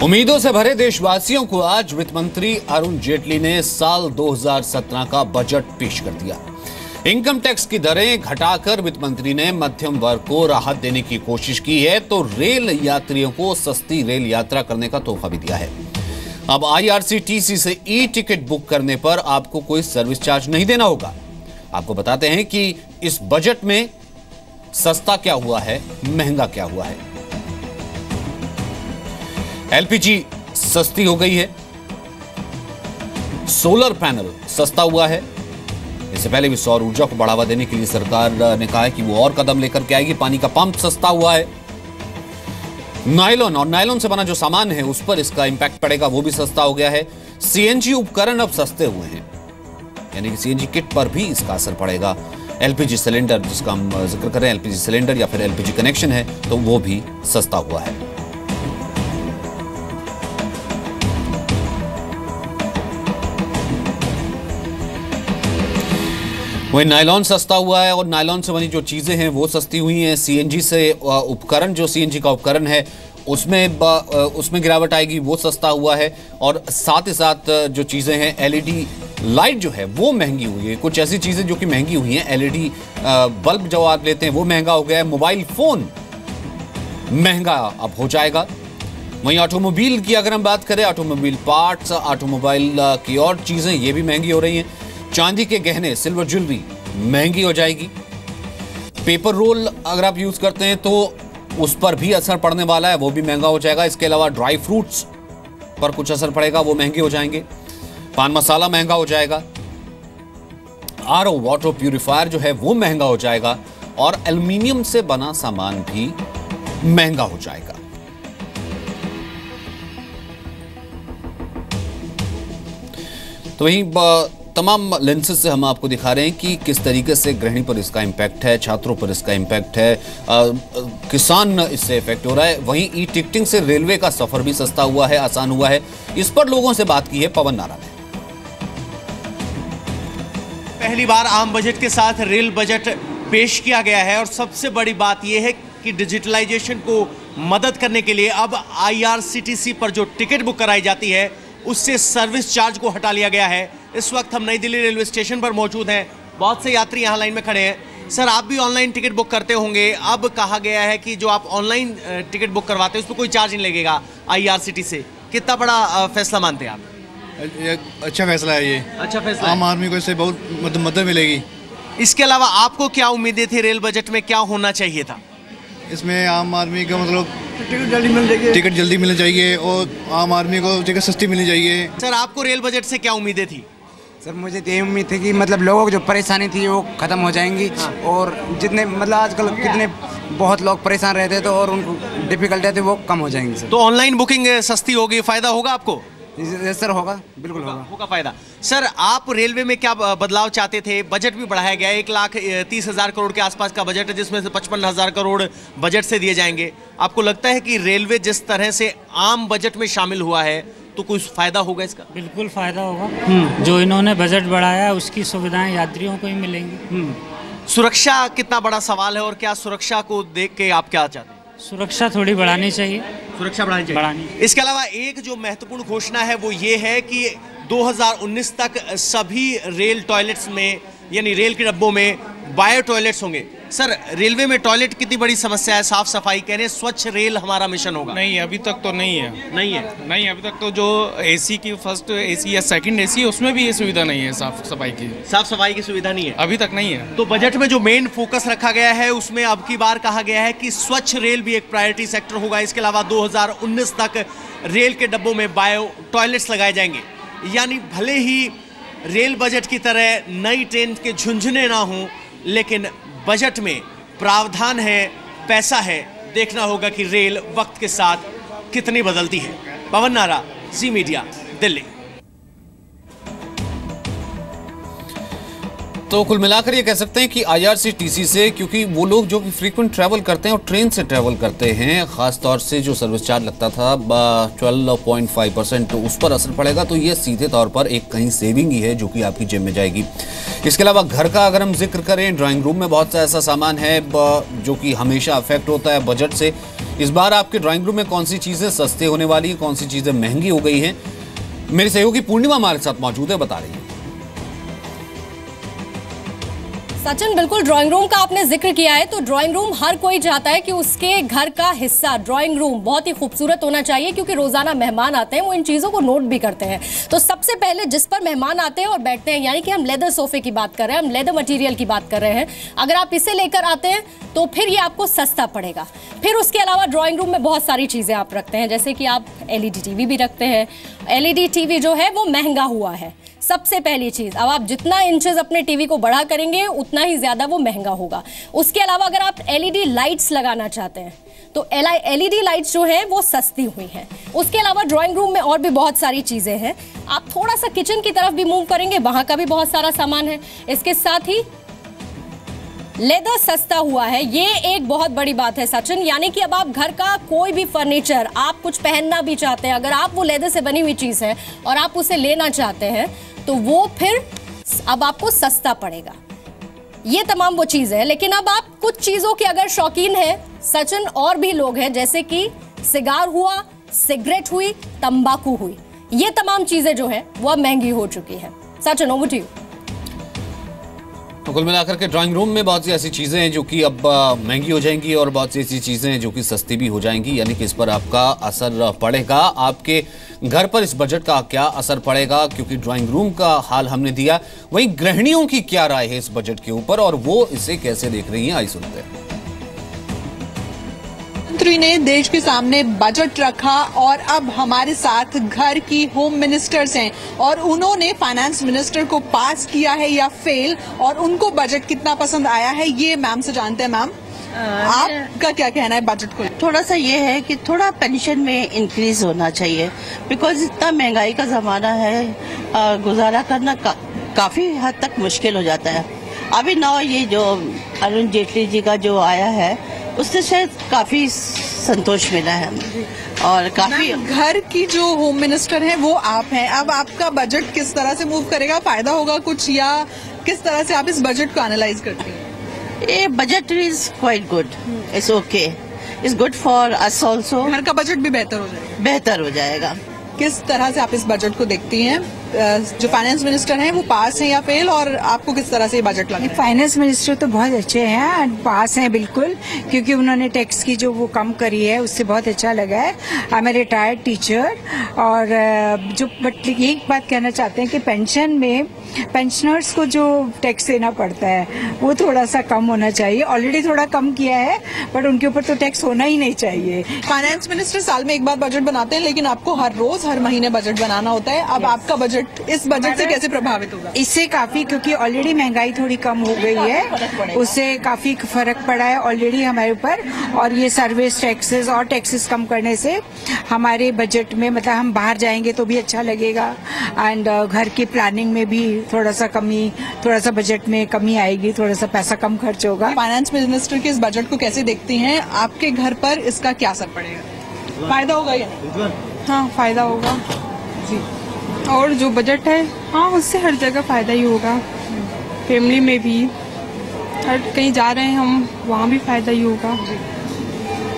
उम्मीदों से भरे देशवासियों को आज वित्त मंत्री अरुण जेटली ने साल 2017 का बजट पेश कर दिया। इनकम टैक्स की दरें घटाकर वित्त मंत्री ने मध्यम वर्ग को राहत देने की कोशिश की है, तो रेल यात्रियों को सस्ती रेल यात्रा करने का तोहफा भी दिया है। अब आईआरसीटीसी से ई टिकट बुक करने पर आपको कोई सर्विस चार्ज नहीं देना होगा। आपको बताते हैं कि इस बजट में सस्ता क्या हुआ है, महंगा क्या हुआ है। एलपीजी सस्ती हो गई है, सोलर पैनल सस्ता हुआ है। इससे पहले भी सौर ऊर्जा को बढ़ावा देने के लिए सरकार ने कहा है कि वो और कदम लेकर के आएगी। पानी का पंप सस्ता हुआ है। नायलॉन और नायलॉन से बना जो सामान है उस पर इसका इंपैक्ट पड़ेगा, वो भी सस्ता हो गया है। सीएनजी उपकरण अब सस्ते हुए हैं, यानी कि सीएनजी किट पर भी इसका असर पड़ेगा। एलपीजी सिलेंडर, जिसका हम जिक्र कर रहे हैं, एलपीजी सिलेंडर या फिर एलपीजी कनेक्शन है, तो वो भी सस्ता हुआ है। वहीं नायलॉन सस्ता हुआ है और नायलॉन से बनी जो चीजें हैं वो सस्ती हुई हैं। सीएनजी से उपकरण, जो सीएनजी का उपकरण है उसमें गिरावट आएगी, वो सस्ता हुआ है। और साथ ही साथ जो चीजें हैं, एलईडी लाइट जो है वो महंगी हुई है। कुछ ऐसी चीजें जो कि महंगी हुई हैं, एलईडी बल्ब जो आप लेते हैं वो महंगा हो गया है। मोबाइल फोन महंगा अब हो जाएगा। वहीं ऑटोमोबाइल की अगर हम बात करें, ऑटोमोबाइल पार्ट्स, ऑटोमोबाइल की और चीजें ये भी महंगी हो रही हैं। चांदी के गहने, सिल्वर ज्वेलरी महंगी हो जाएगी। पेपर रोल अगर आप यूज करते हैं तो उस पर भी असर पड़ने वाला है, वो भी महंगा हो जाएगा। इसके अलावा ड्राई फ्रूट्स पर कुछ असर पड़ेगा, वो महंगे हो जाएंगे। पान मसाला महंगा हो जाएगा। आरओ वाटर प्यूरिफायर जो है वो महंगा हो जाएगा और एल्युमिनियम से बना सामान भी महंगा हो जाएगा। तो वहीं तमाम लेंसेज से हम आपको दिखा रहे हैं कि किस तरीके से गृहिणी पर इसका इम्पैक्ट है, छात्रों पर इसका इम्पैक्ट है, किसान इससे इफेक्ट हो रहा है। वहीं ई टिकटिंग से रेलवे का सफर भी सस्ता हुआ है, आसान हुआ है। इस पर लोगों से बात की है पवन नारा ने। पहली बार आम बजट के साथ रेल बजट पेश किया गया है और सबसे बड़ी बात यह है कि डिजिटलाइजेशन को मदद करने के लिए अब आईआरसीटीसी पर जो टिकट बुक कराई जाती है उससे सर्विस चार्ज को हटा लिया गया है। इस वक्त हम नई दिल्ली रेलवे स्टेशन पर मौजूद हैं। बहुत से यात्री यहाँ लाइन में खड़े हैं। सर, आप भी ऑनलाइन टिकट बुक करते होंगे। अब कहा गया है कि जो आप ऑनलाइन टिकट बुक करवाते हैं उस पर कोई चार्ज नहीं लगेगा आईआरसीटी से। कितना बड़ा फैसला मानते हैं आप? अच्छा फैसला है ये। अच्छा फैसला। आम आदमी को इससे बहुत मदद मिलेगी। इसके अलावा आपको क्या उम्मीदें थी? रेल बजट में क्या होना चाहिए था? इसमें आम आदमी का मतलब टिकट जल्दी मिलनी चाहिए और आम आदमी को टिकट सस्ती मिलनी चाहिए। सर, आपको रेल बजट से क्या उम्मीदें थी? सर, मुझे तो ये उम्मीद थी कि मतलब लोगों को जो परेशानी थी वो खत्म हो जाएंगी। हाँ। और जितने मतलब आजकल कितने बहुत लोग परेशान रहते थे और उनको डिफिकल्टी थी वो कम हो जाएंगी। सर, तो ऑनलाइन बुकिंग सस्ती होगी, फायदा होगा आपको? सर होगा, बिल्कुल होगा फायदा। सर, आप रेलवे में क्या बदलाव चाहते थे? बजट भी बढ़ाया गया है, 1,30,000 करोड़ के आसपास का बजट है, जिसमें से 55,000 करोड़ बजट से दिए जाएंगे। आपको लगता है कि रेलवे जिस तरह से आम बजट में शामिल हुआ है तो कुछ फायदा होगा इसका? बिल्कुल फायदा होगा। जो इन्होंने बजट बढ़ाया उसकी सुविधाएं यात्रियों को ही मिलेंगी। सुरक्षा कितना बड़ा सवाल है और क्या सुरक्षा को देख के आप क्या चाहते हैं? सुरक्षा थोड़ी बढ़ानी चाहिए। सुरक्षा बढ़ानी चाहिए। इसके अलावा एक जो महत्वपूर्ण घोषणा है वो ये है कि 2019 तक सभी रेल टॉयलेट्स में, यानी रेल के डब्बों में बायो टॉयलेट्स होंगे। सर, रेलवे में टॉयलेट कितनी बड़ी समस्या है, साफ सफाई, कह रहे हैं स्वच्छ रेल हमारा मिशन होगा। नहीं, अभी तक तो नहीं है। नहीं, अभी तक तो जो एसी की फर्स्ट एसी या सेकंड एसी है उसमें भी ये सुविधा नहीं है, साफ सफाई की सुविधा नहीं है, अभी तक नहीं है। तो बजट में जो मेन फोकस रखा गया है उसमें अब की बार कहा गया है कि स्वच्छ रेल भी एक प्रायोरिटी सेक्टर होगा। इसके अलावा 2019 तक रेल के डब्बों में बायो टॉयलेट्स लगाए जाएंगे। यानी भले ही रेल बजट की तरह नई ट्रेन के झुंझुने ना हों, लेकिन बजट में प्रावधान है, पैसा है। देखना होगा कि रेल वक्त के साथ कितनी बदलती है। पवन नारा, जी मीडिया, दिल्ली। तो कुल मिलाकर ये कह सकते हैं कि IRCTC से, क्योंकि वो लोग जो कि फ्रीक्वेंट ट्रैवल करते हैं और ट्रेन से ट्रैवल करते हैं, ख़ास तौर से जो सर्विस चार्ज लगता था 12.5%, तो उस पर असर पड़ेगा। तो ये सीधे तौर पर एक कहीं सेविंग ही है जो कि आपकी जेब में जाएगी। इसके अलावा घर का अगर हम जिक्र करें, ड्राइंग रूम में बहुत सा ऐसा सामान है जो कि हमेशा अफेक्ट होता है बजट से। इस बार आपके ड्राइंग रूम में कौन सी चीज़ें सस्ते होने वाली हैं, कौन सी चीज़ें महंगी हो गई हैं, मेरी सहयोगी पूर्णिमा हमारे साथ मौजूद है, बता रही है। सचिन, बिल्कुल ड्राइंग रूम का आपने जिक्र किया है, तो ड्राइंग रूम हर कोई चाहता है कि उसके घर का हिस्सा ड्राइंग रूम बहुत ही खूबसूरत होना चाहिए, क्योंकि रोजाना मेहमान आते हैं, वो इन चीज़ों को नोट भी करते हैं। तो सबसे पहले जिस पर मेहमान आते हैं और बैठते हैं, यानी कि हम लेदर सोफे की बात कर रहे हैं, हम लेदर मटेरियल की बात कर रहे हैं, अगर आप इसे लेकर आते हैं तो फिर ये आपको सस्ता पड़ेगा। फिर उसके अलावा ड्राइंग रूम में बहुत सारी चीज़ें आप रखते हैं, जैसे कि आप LED TV भी रखते हैं। LED TV जो है वो महंगा हुआ है, सबसे पहली चीज़। अब आप जितना इंचेस अपने टीवी को बड़ा करेंगे उतना ही ज़्यादा वो महंगा होगा। उसके अलावा अगर आप LED लाइट्स लगाना चाहते हैं तो LED लाइट्स जो है वो सस्ती हुई हैं। उसके अलावा ड्राइंग रूम में और भी बहुत सारी चीज़ें हैं। आप थोड़ा सा किचन की तरफ भी मूव करेंगे, वहाँ का भी बहुत सारा सामान है। इसके साथ ही लेदर सस्ता हुआ है, ये एक बहुत बड़ी बात है सचिन। यानी कि अब आप घर का कोई भी फर्नीचर आप कुछ पहनना भी चाहते हैं, अगर आप वो लेदर से बनी हुई चीज़ है और आप उसे लेना चाहते हैं तो वो फिर अब आपको सस्ता पड़ेगा। ये तमाम वो चीज़ है। लेकिन अब आप कुछ चीज़ों के अगर शौकीन हैं सचिन, और भी लोग हैं, जैसे कि सिगार हुआ, सिगरेट हुई, तंबाकू हुई, ये तमाम चीज़ें जो है वो अब महंगी हो चुकी है। Sachin, over to you. तो कुल मिलाकर के ड्राइंग रूम में बहुत सी ऐसी चीज़ें हैं जो कि अब महंगी हो जाएंगी और बहुत सी ऐसी चीज़ें हैं जो कि सस्ती भी हो जाएंगी, यानी कि इस पर आपका असर पड़ेगा। आपके घर पर इस बजट का क्या असर पड़ेगा, क्योंकि ड्राइंग रूम का हाल हमने दिया, वहीं गृहिणियों की क्या राय है इस बजट के ऊपर और वो इसे कैसे देख रही हैं, आइए सुनते हैं। मंत्री ने देश के सामने बजट रखा और अब हमारे साथ घर की होम मिनिस्टर्स हैं और उन्होंने फाइनेंस मिनिस्टर को पास किया है या फेल, और उनको बजट कितना पसंद आया है ये मैम से जानते हैं। मैम, आपका क्या कहना है बजट को? थोड़ा सा ये है कि थोड़ा पेंशन में इंक्रीज होना चाहिए, बिकॉज इतना महंगाई का जमाना है, गुजारा करना काफी हद तक मुश्किल हो जाता है। अभी ना ये जो अरुण जेटली जी का जो आया है उससे शायद काफी संतोष मिला है और काफी। घर की जो होम मिनिस्टर हैं वो आप हैं, अब आपका बजट किस तरह से मूव करेगा, फायदा होगा कुछ, या किस तरह से आप इस बजट को एनालाइज करते हैं? ये budget is quite good, it's okay, it's good for us also. घर का बजट भी बेहतर हो जाएगा? बेहतर हो जाएगा। किस तरह से आप इस बजट को देखती हैं? जो फाइनेंस मिनिस्टर हैं वो पास हैं या फेल, और आपको किस तरह से ये बजट लगा? फाइनेंस मिनिस्टर तो बहुत अच्छे हैं, पास हैं बिल्कुल, क्योंकि उन्होंने टैक्स की जो वो कम करी है उससे बहुत अच्छा लगा है। I am a retired teacher, और जो बट एक बात कहना चाहते हैं कि पेंशन में पेंशनर्स को जो टैक्स देना पड़ता है वो थोड़ा सा कम होना चाहिए। ऑलरेडी थोड़ा कम किया है बट उनके ऊपर तो टैक्स होना ही नहीं चाहिए। फाइनेंस मिनिस्टर साल में एक बार बजट बनाते हैं, लेकिन आपको हर रोज हर महीने बजट बनाना होता है। अब आपका बजट इस बजट से कैसे प्रभावित होगा? इससे काफी, क्योंकि ऑलरेडी महंगाई थोड़ी कम हो गई है, उससे काफी फर्क पड़ा है ऑलरेडी हमारे ऊपर, और ये सर्विस टैक्सेस और टैक्सेस कम करने से हमारे बजट में, मतलब हम बाहर जाएंगे तो भी अच्छा लगेगा, एंड घर की प्लानिंग में भी थोड़ा सा बजट में कमी आएगी, थोड़ा सा पैसा कम खर्च होगा। फाइनेंस मिनिस्टर के इस बजट को कैसे देखती हैं? आपके घर पर इसका क्या असर पड़ेगा? फायदा होगा या नहीं? हाँ, फायदा होगा जी। और जो बजट है, हाँ, उससे हर जगह फायदा ही होगा, फैमिली में भी, हर कहीं जा रहे हैं हम वहाँ भी फायदा ही होगा।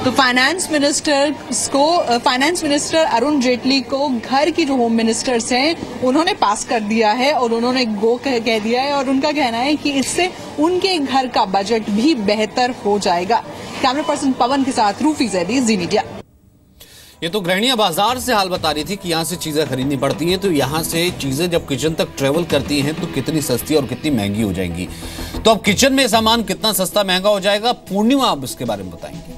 तो फाइनेंस मिनिस्टर अरुण जेटली को घर की जो होम मिनिस्टर्स हैं उन्होंने पास कर दिया है और उन्होंने गो कह दिया है, और उनका कहना है कि इससे उनके घर का बजट भी बेहतर हो जाएगा। कैमरा पर्सन पवन के साथ रूफी जैदी, जी मीडिया। ये तो गृहिणियां बाजार से हाल बता रही थी कि यहाँ से चीजें खरीदनी पड़ती हैं, तो यहाँ से चीजें जब किचन तक ट्रेवल करती हैं तो कितनी सस्ती और कितनी महंगी हो जाएंगी। तो अब किचन में सामान कितना सस्ता महंगा हो जाएगा, पूर्णिमा आप इसके बारे में बताएंगे।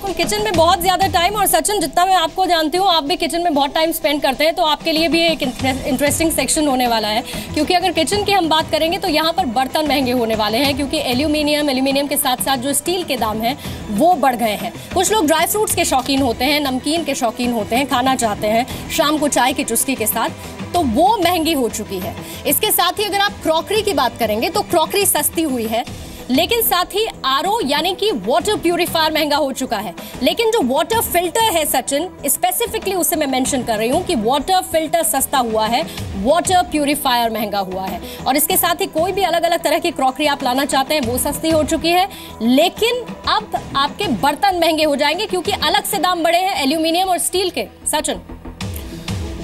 बिल्कुल किचन में बहुत ज्यादा टाइम, और सचिन जितना मैं आपको जानती हूँ आप भी किचन में बहुत टाइम स्पेंड करते हैं, तो आपके लिए भी एक इंटरेस्टिंग सेक्शन होने वाला है, क्योंकि अगर किचन की हम बात करेंगे तो यहाँ पर बर्तन महंगे होने वाले हैं, क्योंकि एल्यूमिनियम के साथ साथ जो स्टील के दाम हैं वो बढ़ गए हैं। कुछ लोग ड्राई फ्रूट्स के शौकीन होते हैं, नमकीन के शौकीन होते हैं, खाना चाहते हैं शाम को चाय की चुस्की के साथ, तो वो महंगी हो चुकी है। इसके साथ ही अगर आप क्रॉकरी की बात करेंगे तो क्रॉकरी सस्ती हुई है, लेकिन साथ ही आरओ यानी कि वाटर प्यूरिफायर महंगा हो चुका है। लेकिन जो वाटर फिल्टर है सचिन, स्पेसिफिकली उसे मैं मेंशन कर रही हूं कि वाटर फिल्टर सस्ता हुआ है, वाटर प्यूरिफायर महंगा हुआ है। और इसके साथ ही कोई भी अलग अलग तरह की क्रॉकरी आप लाना चाहते हैं वो सस्ती हो चुकी है, लेकिन अब आपके बर्तन महंगे हो जाएंगे क्योंकि अलग से दाम बढ़े हैं एल्यूमिनियम और स्टील के। सचिन,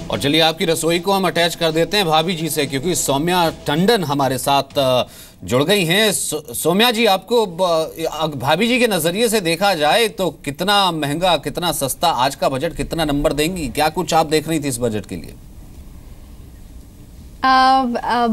और चलिए आपकी रसोई को हम अटैच कर देते हैं भाभी जी से, क्योंकि सौम्या टंडन हमारे साथ जुड़ गई हैं। सौम्या जी, आपको भाभी जी के नजरिए से देखा जाए तो कितना महंगा कितना सस्ता, आज का बजट कितना नंबर देंगी? क्या कुछ आप देख रही थी इस बजट के लिए?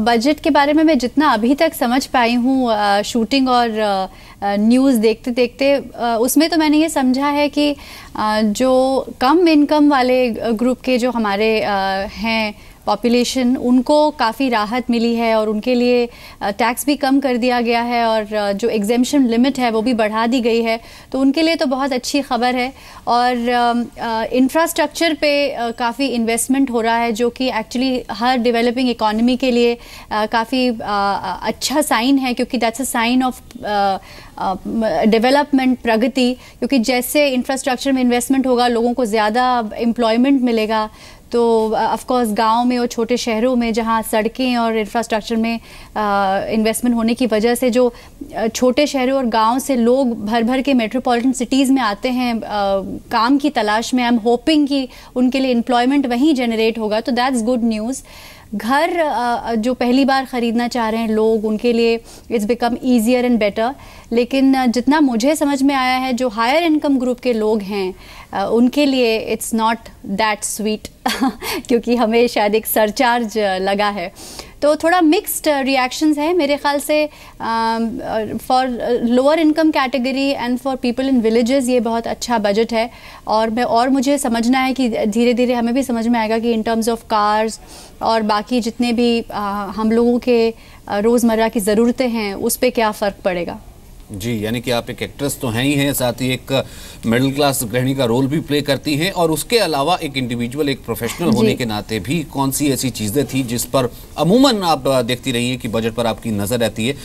बजट के बारे में मैं जितना अभी तक समझ पाई हूँ शूटिंग और न्यूज़ देखते देखते, उसमें तो मैंने ये समझा है कि जो कम इनकम वाले ग्रुप के जो हमारे हैं पॉपुलेशन, उनको काफ़ी राहत मिली है और उनके लिए टैक्स भी कम कर दिया गया है और जो एग्जेम्पशन लिमिट है वो भी बढ़ा दी गई है, तो उनके लिए तो बहुत अच्छी खबर है। और इंफ्रास्ट्रक्चर पे काफ़ी इन्वेस्टमेंट हो रहा है, जो कि एक्चुअली हर डेवलपिंग इकोनॉमी के लिए काफ़ी अच्छा साइन है, क्योंकि that's a sign of development, प्रगति। क्योंकि जैसे इंफ्रास्ट्रक्चर में इन्वेस्टमेंट होगा, लोगों को ज़्यादा एम्प्लॉयमेंट मिलेगा, तो ऑफ कोर्स गाँव में और छोटे शहरों में जहाँ सड़कें और इंफ्रास्ट्रक्चर में इन्वेस्टमेंट होने की वजह से जो छोटे शहरों और गांव से लोग भर भर के मेट्रोपॉलिटन सिटीज़ में आते हैं काम की तलाश में, आई एम होपिंग कि उनके लिए एम्प्लॉयमेंट वहीं जनरेट होगा, तो दैट्स गुड न्यूज़। घर जो पहली बार ख़रीदना चाह रहे हैं लोग, उनके लिए it's become easier and better. लेकिन जितना मुझे समझ में आया है, जो हायर इनकम ग्रुप के लोग हैं उनके लिए इट्स नॉट दैट स्वीट क्योंकि हमें शायद एक सरचार्ज लगा है, तो थोड़ा मिक्स्ड रिएक्शंस है मेरे ख्याल से। For lower income category and for people in villages ये बहुत अच्छा बजट है। और मुझे समझना है कि धीरे धीरे हमें भी समझ में आएगा कि इन टर्म्स ऑफ कार्स और बाकी जितने भी हम लोगों के रोज़मर्रा की ज़रूरतें हैं उस पर क्या फ़र्क पड़ेगा। जी, यानी कि आप एक एक्ट्रेस तो हैं ही हैं, साथ ही एक मिडिल क्लास गृहिणी का रोल भी प्ले करती हैं, और उसके अलावा एक इंडिविजुअल, एक प्रोफेशनल होने के नाते भी कौन सी ऐसी चीज़ें थी जिस पर अमूमन आप देखती रही हैं कि बजट पर आपकी नज़र रहती है?